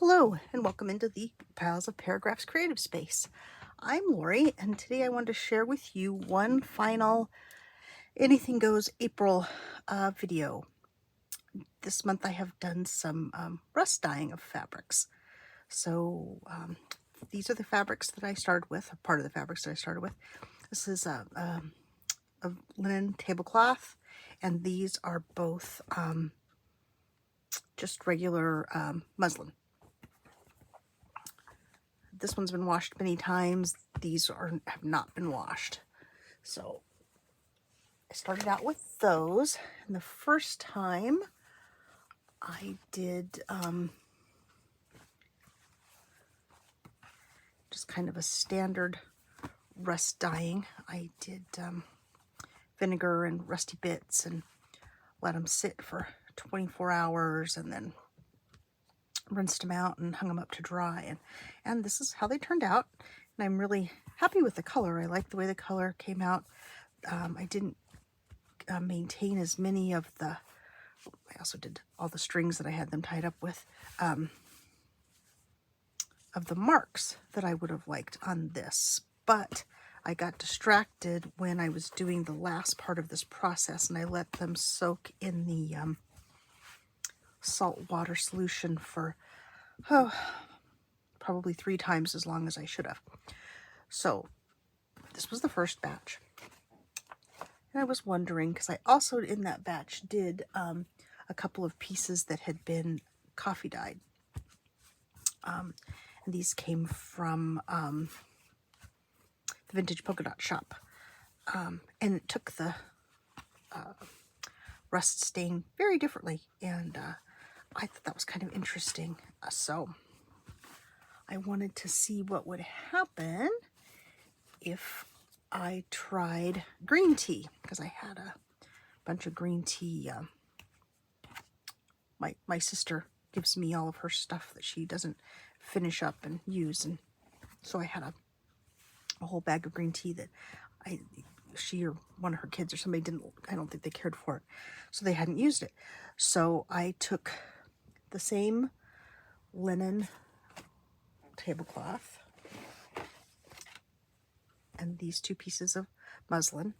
Hello, and welcome into the Piles of Paragraphs creative space. I'm Lori, and today I want to share with you one final Anything Goes April video. This month I have done some rust dyeing of fabrics. So these are the fabrics that I started with, or part of the fabrics that I started with. This is a linen tablecloth, and these are both just regular muslin. This one's been washed many times. These have not been washed. So I started out with those. And the first time I did just kind of a standard rust dyeing. I did vinegar and rusty bits and let them sit for 24 hours and then rinsed them out and hung them up to dry. And this is how they turned out. And I'm really happy with the color. I like the way the color came out. I didn't maintain as many of the, I also did all the strings that I had them tied up with, of the marks that I would have liked on this. But I got distracted when I was doing the last part of this process, and I let them soak in the salt water solution for probably 3 times as long as I should have. So this was the first batch. And I was wondering, because I also in that batch did a couple of pieces that had been coffee dyed. And these came from the Vintage Polka Dot Shop. And it took the rust stain very differently. And I thought that was kind of interesting. So I wanted to see what would happen if I tried green tea, because I had a bunch of green tea. My sister gives me all of her stuff that she doesn't finish up and use, and so I had a whole bag of green tea that she or one of her kids or somebody I don't think they cared for it, so they hadn't used it. So I took the same linen tablecloth and these 2 pieces of muslin,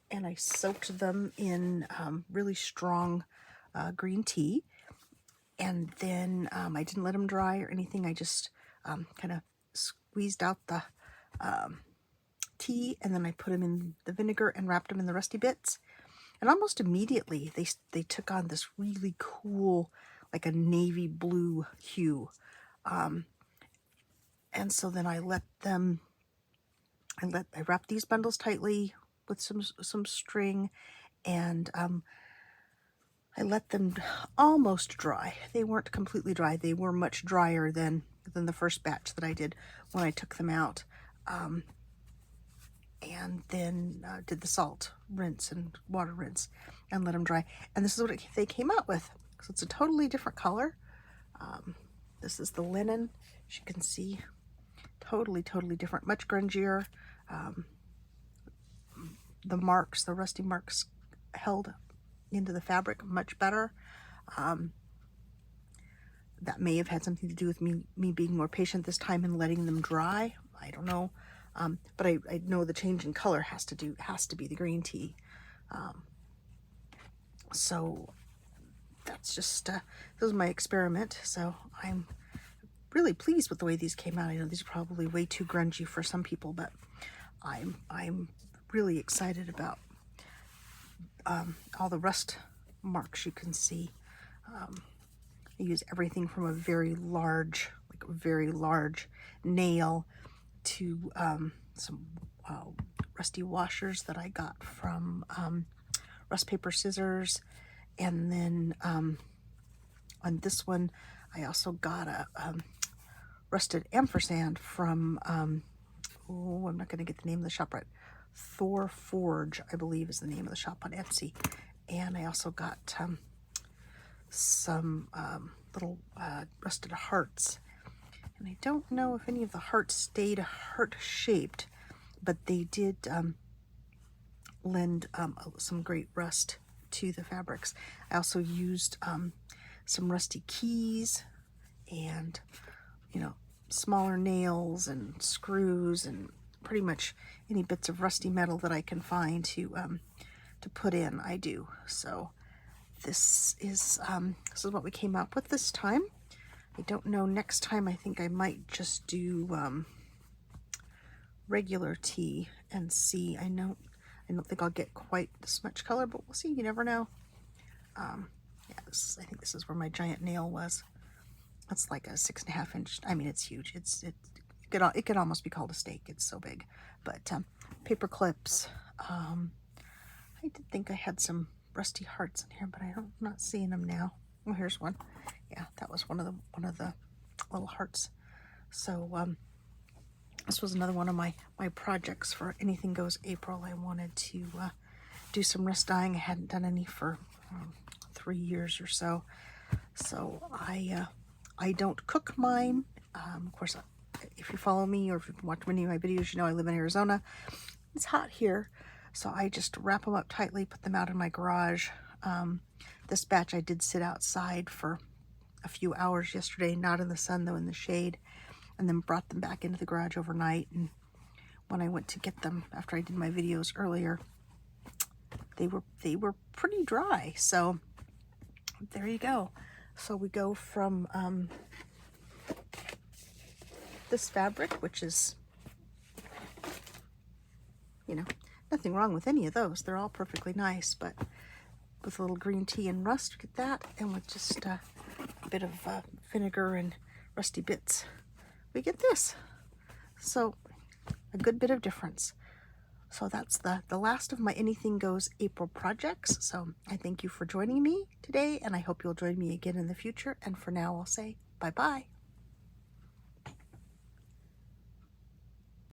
and I soaked them in really strong green tea. And then I didn't let them dry or anything. I just kind of squeezed out the tea, and then I put them in the vinegar and wrapped them in the rusty bits. And almost immediately they took on this really cool, like a navy blue hue. And so then I wrapped these bundles tightly with some string, and I let them almost dry. They weren't completely dry. They were much drier than the first batch that I did when I took them out. And then did the salt rinse and water rinse and let them dry. And this is what they came out with. So it's a totally different color. This is the linen, as you can see. Totally different, much grungier. The marks, the rusty marks, held into the fabric much better. That may have had something to do with me being more patient this time and letting them dry. I don't know. But I know the change in color has to be the green tea. So that's just this is my experiment. So I'm really pleased with the way these came out. I know these are probably way too grungy for some people, but I'm really excited about all the rust marks you can see. I use everything from a very large nail to some rusty washers that I got from Rust Paper Scissors. And then on this one, I also got a rusted ampersand from, I'm not going to get the name of the shop right. Thor Forge, I believe, is the name of the shop on Etsy. And I also got some little rusted hearts. And I don't know if any of the hearts stayed heart-shaped, but they did lend some great rust to the fabrics. I also used some rusty keys and, you know, smaller nails and screws and pretty much any bits of rusty metal that I can find to put in, I do. So this is what we came up with this time. I don't know, next time I think I might just do regular tea and see. I don't think I'll get quite this much color, but we'll see. You never know. Yeah, I think this is where my giant nail was. That's like a 6.5 inch. I mean, it's huge. It could almost be called a steak. It's so big. But paper clips. I did think I had some rusty hearts in here, but I'm not seeing them now. Oh, here's one. Yeah, that was one of the little hearts. So this was another one of my projects for Anything Goes April. I wanted to do some rust dyeing. I hadn't done any for 3 years or so. So I don't cook mine. Of course, if you follow me or if you've watched many of my videos, you know I live in Arizona. It's hot here, so I just wrap them up tightly, put them out in my garage. This batch I did sit outside for a few hours yesterday, not in the sun though, in the shade, and then brought them back into the garage overnight. And when I went to get them after I did my videos earlier, they were pretty dry. So there you go. So we go from this fabric, which is, you know, nothing wrong with any of those. They're all perfectly nice, but with a little green tea and rust, get that, and with just a bit of vinegar and rusty bits, we get this. So a good bit of difference. So that's the last of my Anything Goes April projects. So I thank you for joining me today, and I hope you'll join me again in the future. And for now, I'll say bye-bye.